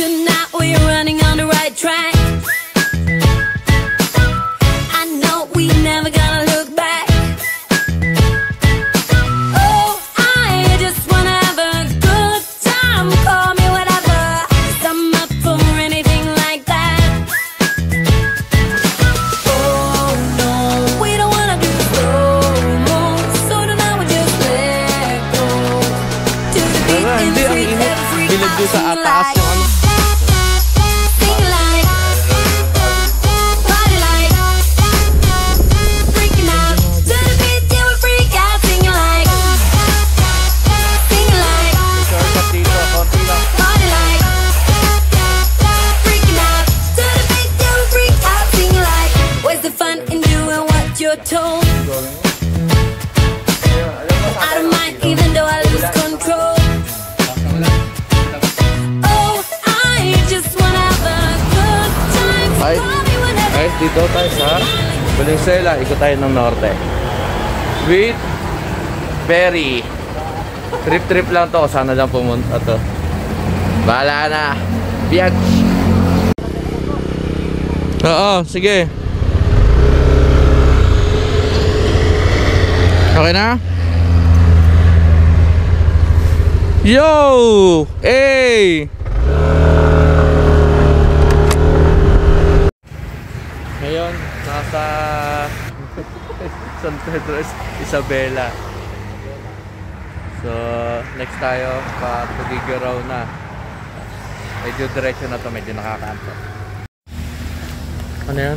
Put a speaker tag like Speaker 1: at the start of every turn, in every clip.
Speaker 1: tonight, we're running on the right track. I know we never gonna look back. Oh, I just wanna have a good time. Call me whatever, 'cause I'm up for anything like that. Oh no, we don't wanna do slow-mo, so tonight we just let go. To the beat and freak every out like. Sing like, party like, freaking out. To the beat till we freak out. Sing like, party like, freaking out. To the beat till we freak out. Sing like, where's the fun in doing what you're told? I don't mind even though I lose control.
Speaker 2: Ay, dito tayo sa Valenzuela. Ikot tayo ng norte with ferry. Trip lang to. Sana lang pumunta to. Bahala na. Biag. Oo, sige. Okay na? Yo! Hey! Ngayon, nasa San Pedro Isabela. So, next tayo pa Tugigaraw na. Medyo diretso na to, medyo nakakanto. Ano yan?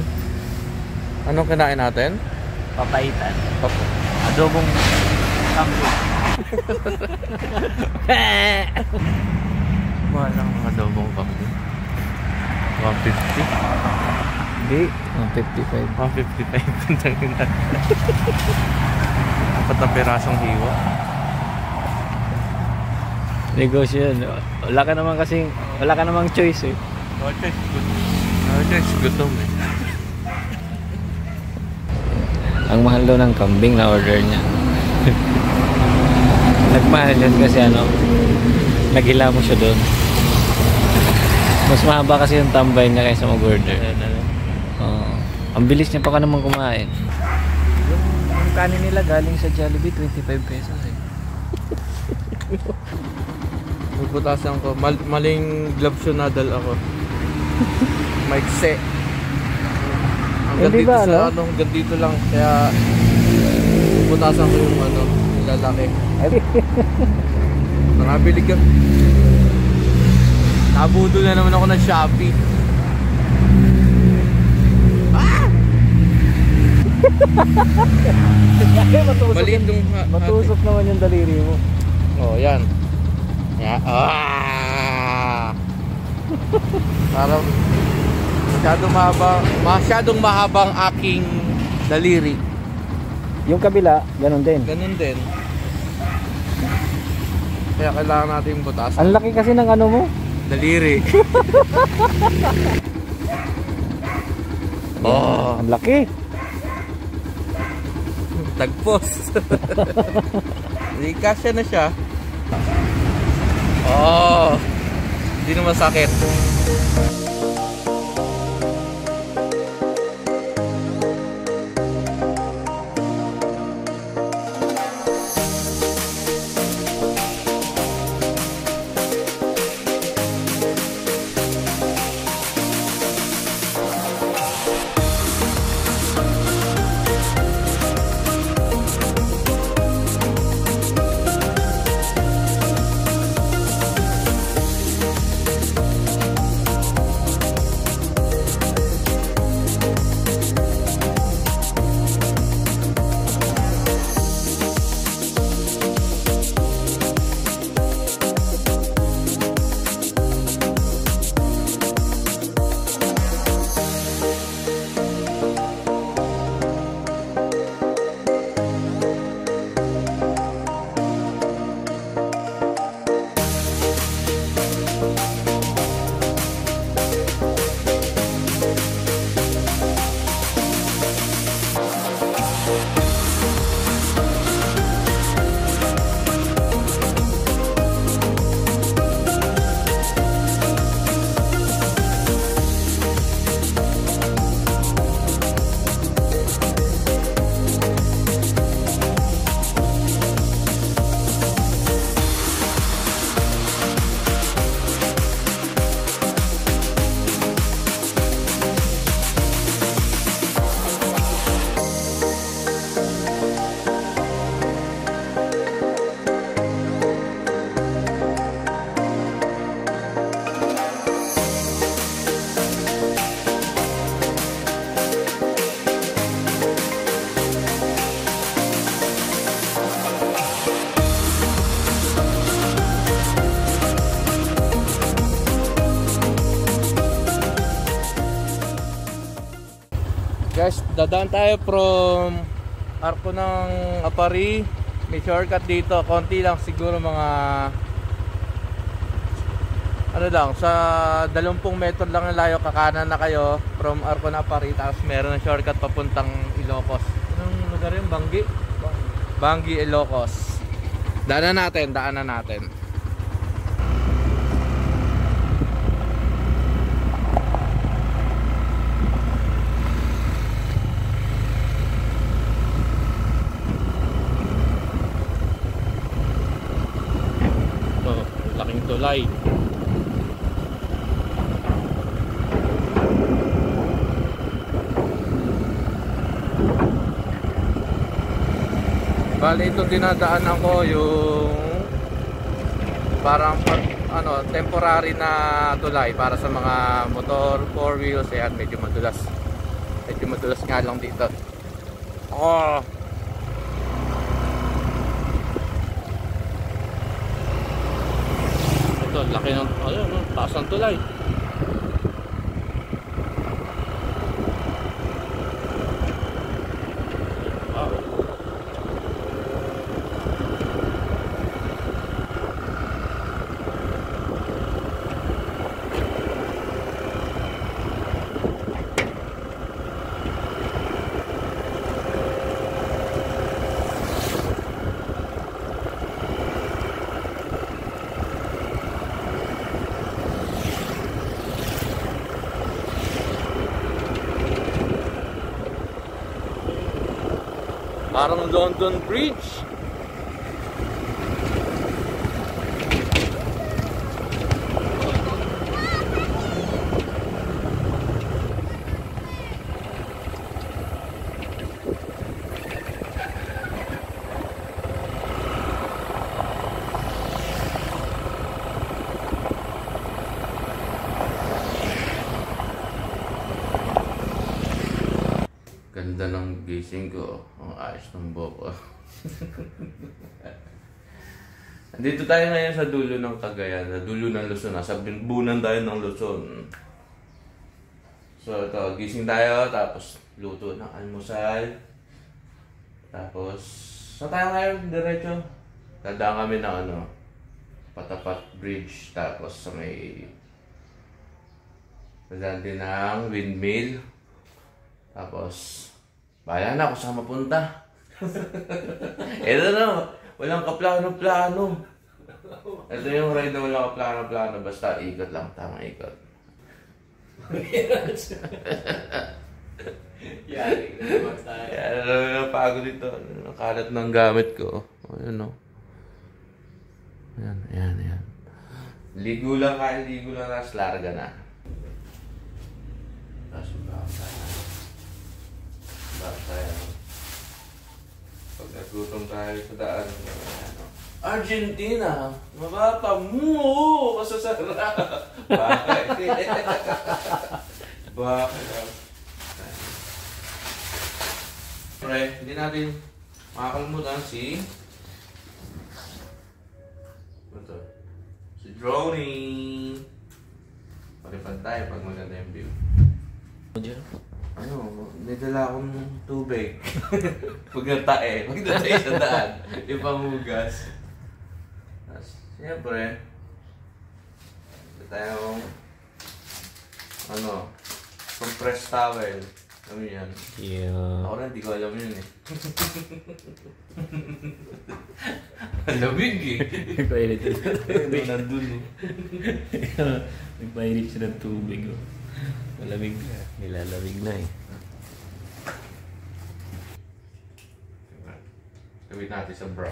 Speaker 2: Anong kinain natin?
Speaker 3: Papaitan. Adobong kambing.
Speaker 2: Mahal lang ang adobong kambing. 150?
Speaker 3: Hindi, 155.
Speaker 2: 155. Apat na pirasong hiwa.
Speaker 3: Negosyo yun. Wala ka namang choice eh.
Speaker 2: No choice, gutom eh.
Speaker 3: Ang mahal daw ng kambing na order niya. Nagmahal yun kasi naghila mo siya doon. Mas mahaba kasi yung tambay niya kaysa mag-order. Ang bilis niya pa ka naman kumain. Yung kanin nila galing sa Jollibee, 25 pesos eh.
Speaker 2: Puputasan ko. Maling gloves yun nadal ako. Maigse. Hanggang dito ba, sa hanggang dito lang. Kaya puputasan ko yung lalaki. Nakabili ka. Nabudol na naman ako ng Shopee. Maliit yung
Speaker 3: matusok naman yung daliri mo.
Speaker 2: Oh, yan. Parang masyadong mahabang aking daliri.
Speaker 3: Yung kabila, ganun din.
Speaker 2: Ganun din. Kaya kailangan natin butas.
Speaker 3: Ang laki kasi ng ano mo?
Speaker 2: Daliri. Oh,
Speaker 3: ang laki.
Speaker 2: Tagpos. Hindi, kasya na siya. Oh, hindi na masakit. Guys, dadaan tayo from Arco ng Apari. May shortcut dito, konti lang siguro, mga ano lang, sa 20 metro lang ang layo, kakanan na kayo from Arco ng Apari, tapos meron ng shortcut papuntang Ilocos. Anong lugar yun? Bangi, Ilocos. Daanan natin. Laking tulay. Bali, itong dinadaanan ko yung parang temporary na tulay para sa mga motor, 4 wheels. Ayan, medyo madulas nga lang dito. Ito, laki ng taas ng tulay. Parang London Bridge. Ganda ng gising ko. Ang ayos ng buhok ko. Andito tayo ngayon sa dulo ng Cagayan, sa dulo ng Luzon. Nasa binbunan tayo ng Luzon. So ito, gising tayo, tapos luto ng almusal. Tapos, saan tayo ngayon? Diretso. Dadaan kami ng Patapat Bridge. Tapos sa may dadaan din ng windmill. Tapos, bahala na kung saan mapunta. Ito na, walang kaplano-plano. Ito yung ride na walang kaplano-plano. Basta ikot lang, tamang ikot.
Speaker 3: Yari, naman tayo.
Speaker 2: Yan, napagod dito. Nakalat ng gamit ko. Ayan o. Ayan. Ligo lang, tapos larga na. Tapos pag nagutom tayo sa daan, Argentina, mabata mo kasasarap. Bakit? Pre, hindi natin makakalimutan si Droney. Palipad tayo pag maganda yung view. May dala akong tubig. Pag natae sa daan, ipamugas. Siyempre, ito tayong compressed towel. Alam mo yan?
Speaker 3: Yeah.
Speaker 2: Ako rin, hindi ko alam yun eh. Malamig eh.
Speaker 3: Nagpainit siya ng tubig.
Speaker 2: Nandun eh.
Speaker 3: Nagpainit siya ng tubig. Malamig na. Nilalamig na eh.
Speaker 2: Gawin natin sa bra.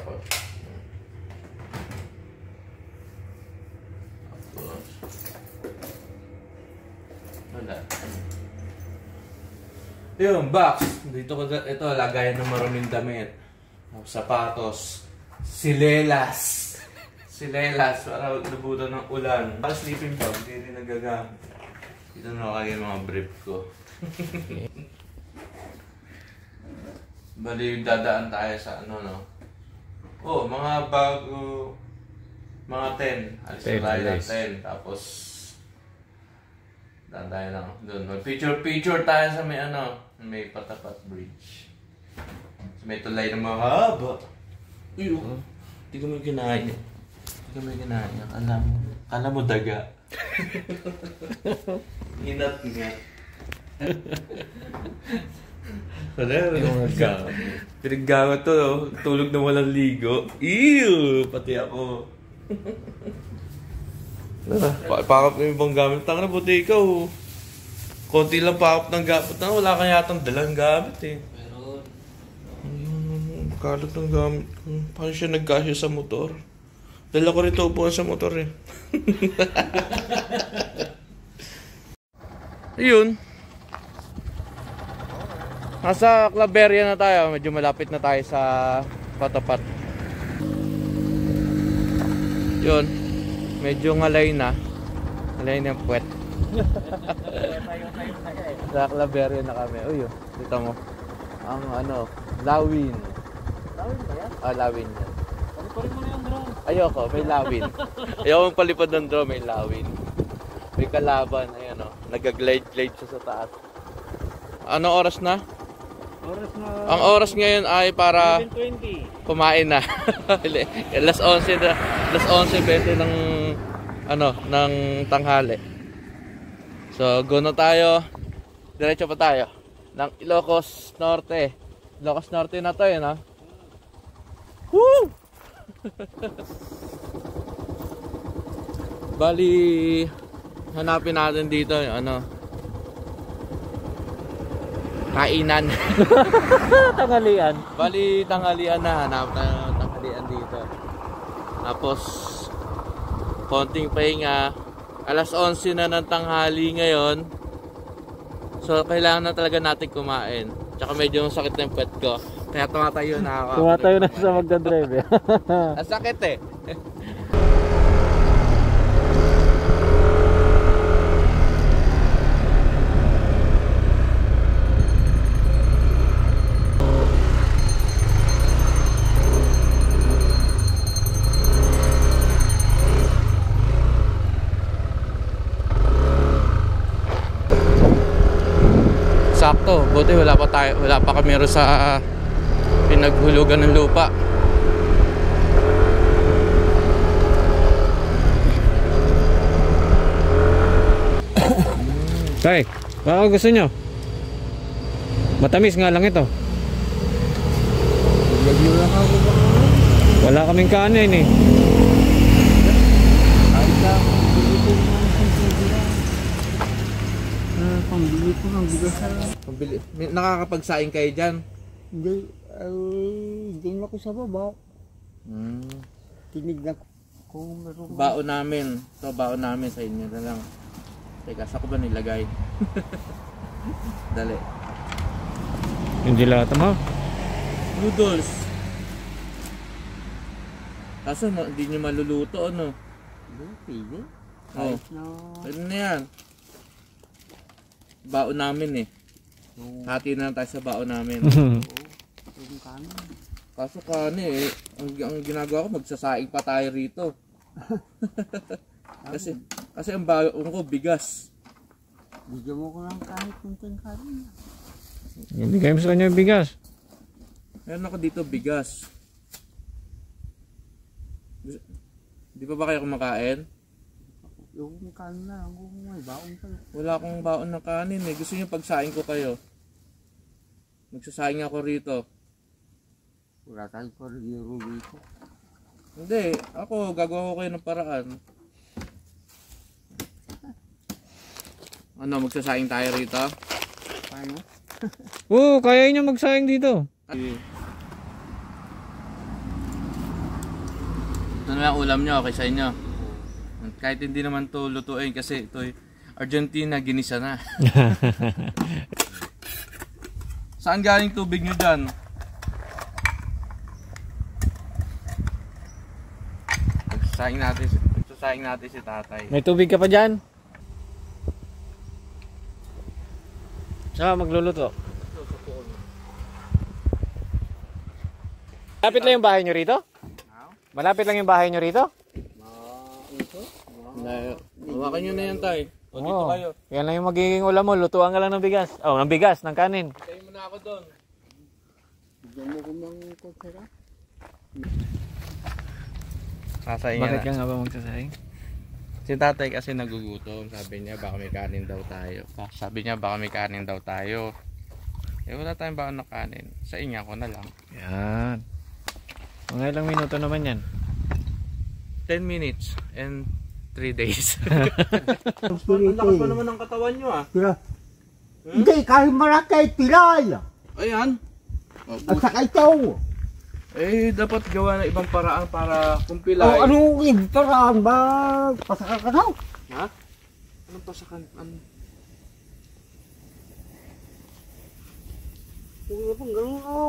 Speaker 2: Wala. Yung box. Dito ko, ito, lagayan ng maruming damit. Sapatos. Silelas. Para nabutan ng ulan. Para sleeping bag. Hindi rin nagagamit. Dito na kaya yung mga brief ko. Bali, dadaan tayo sa mga bago, mga 10. Alis na tayo ng 10. Tapos, daan tayo lang doon. Picture tayo sa may May patapat bridge. So, may tulay ng mga haba. Uy, hindi ko may kinaya. Hindi ko may kinaya. Kala mo daga. Inat nga. Pinaggamit to, no? Tulog na walang ligo. Ew! Pati ako. Pakap na yung ibang gamit. Tanga na, buti ikaw. Konti lang pakap ng gamit. Wala ka yatang dalang gamit eh.
Speaker 3: Meron.
Speaker 2: Kalat ng gamit ko. Paano siya nagkasya sa motor? Dala ko rito upuan sa motor eh. Ayun. Nasa Claveria na tayo. Medyo malapit na tayo sa Patapat. Yun. Medyo ngalay na. Ngalay na yung puwet. Sa Claveria na kami. Uy, dito mo. Ang lawin.
Speaker 3: Lawin ba yan?
Speaker 2: Lawin yan.
Speaker 3: Paliparin mo na yung drone.
Speaker 2: Ayoko, may lawin. Ayoko palipad ng drone, may lawin. May kalaban, ayan o. Nag-glide siya sa taas. Ano oras na? Ang oras ngayon ay para
Speaker 3: 7:20.
Speaker 2: kumain na. Alas 11 na. Alas 11:20 ng ng tanghali. So, go na tayo. Diretso pa tayo ng Ilocos Norte. Ilocos Norte na to, yun ha. Woo! Bali, hanapin natin dito yung kainan.
Speaker 3: Tanghalian.
Speaker 2: Bali, tanghalian na. Hanap na tanghalian dito. Tapos, konting pahinga. Alas 11 na ng tanghali ngayon. So, kailangan na talaga natin kumain. Tsaka medyo sakit na yung pet ko. Kaya tumatayo na ako.
Speaker 3: Tumatayo na sa magdadrive eh.
Speaker 2: Ang sakit eh. Sakto, buti wala pa kami rin sa pinaghulugan ng lupa.
Speaker 3: Tay, baka gusto nyo? Matamis nga lang ito. Wala kaming kanin eh.
Speaker 4: Pambili ko ng bigas.
Speaker 2: Nakakapagsaing kayo dyan?
Speaker 4: Hindi, doon ako sa baba. Tinignan ko kung meron.
Speaker 2: Baon namin. Ito, baon namin sa inyo na lang. Teka, saan ko ba nilagay? Dali.
Speaker 3: Hindi lahat mo.
Speaker 2: Noodles. Kaso hindi nyo maluluto, ano?
Speaker 4: Hindi, pwede.
Speaker 2: Oh. Ano na yan? Baon namin eh. Hati na lang tayo sa baon namin.
Speaker 4: Yung kanin.
Speaker 2: Kaso kanin eh, ang ginagawa ko, magsasaing pa tayo rito. kasi ang baon ko, bigas.
Speaker 4: Bigyan mo ko lang kahit kunting kanin.
Speaker 3: Hindi kayo sa kanya yung bigas.
Speaker 2: Meron ako dito, bigas. Di pa ba kayo kumakain?
Speaker 4: Yung kanin na lang kung may baon pa.
Speaker 2: Wala akong baon ng kanin eh. Gusto niyo pagsaing ko kayo? Magsasaing ako rito.
Speaker 4: Wala tayong korigiro dito.
Speaker 2: Hindi, ako gagawa ko kayo ng paraan. Ano, magsasaing tayo rito?
Speaker 4: Paano?
Speaker 3: Oo, kaya nyo magsayang dito.
Speaker 2: Ito na lang ulam nyo, okay sa inyo. Kahit hindi naman to lutuin kasi ito Argentina, ginisa na. Saan galing tubig nyo dyan? Magsasaing natin si tatay.
Speaker 3: May tubig ka pa dyan? Saka magluluto. Malapit lang yung bahay nyo rito? Malapit lang yung bahay nyo rito?
Speaker 2: Hawakan nyo na yan, tay. O dito kayo.
Speaker 3: Yan lang yung magiging ulam mo. Lutuan ka lang ng bigas. Oh, ng bigas, ng kanin.
Speaker 2: Tayo mo na ako doon.
Speaker 4: Diyan mo ko mang kutsara.
Speaker 2: Sasayin
Speaker 3: Bakit
Speaker 2: na.
Speaker 3: ka nga ba magsasaing?
Speaker 2: Si tatay kasi nagugutom. Sabi niya baka may kanin daw tayo. Eh wala tayong baka ng kanin. Sa inya ko na lang.
Speaker 3: Yan. Mga ilang minuto naman yan.
Speaker 2: 10 minutes and 3 days.
Speaker 4: Ang
Speaker 2: Ang lakas pa
Speaker 4: spirito.
Speaker 2: naman ng katawan nyo ah.
Speaker 4: Tira. Hindi, kahit malaki, pilay.
Speaker 2: Ayan.
Speaker 4: At saka ito.
Speaker 2: Eh dapat gawa ng ibang paraan para
Speaker 4: O
Speaker 2: kumpilay.
Speaker 4: anong paraan ba? Pasakal ka daw.
Speaker 2: Ha? Anong pasakan? Ano?
Speaker 4: Huwag na pang ganun ako.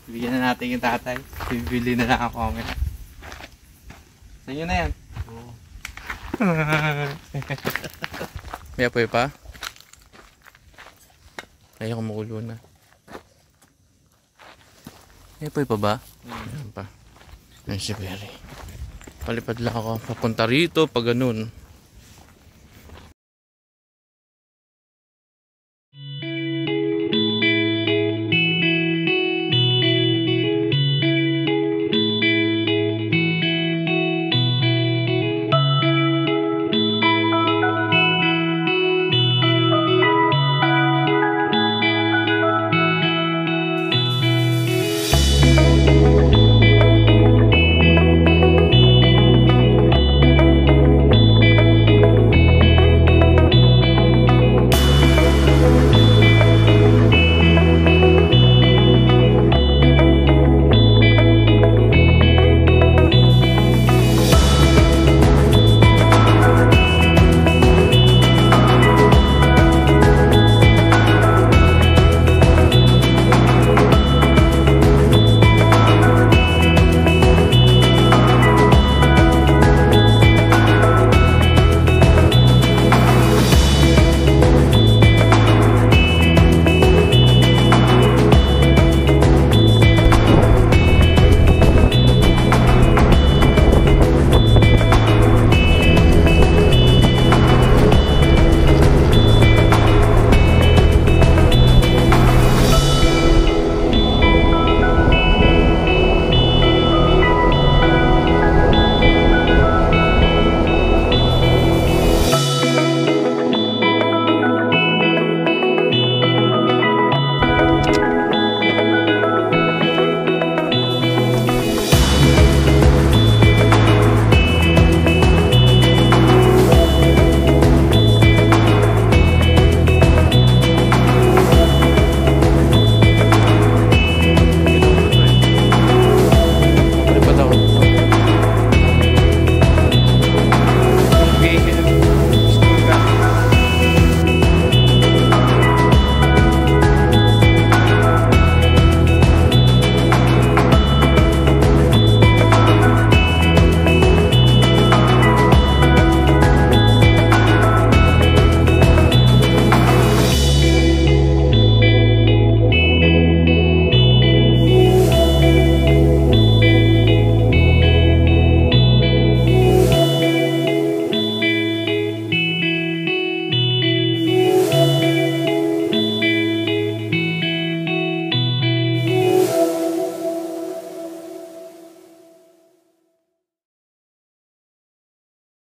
Speaker 2: Bigyan na natin yung tatay. Bibili na lang ako mamaya. Sa inyo na yan. Oo. May apoy pa? Ayaw kumukulo na. May apoy pa ba? Meron pa. Ayun si Perry. Palipad lang ako. Papunta rito pag ganun.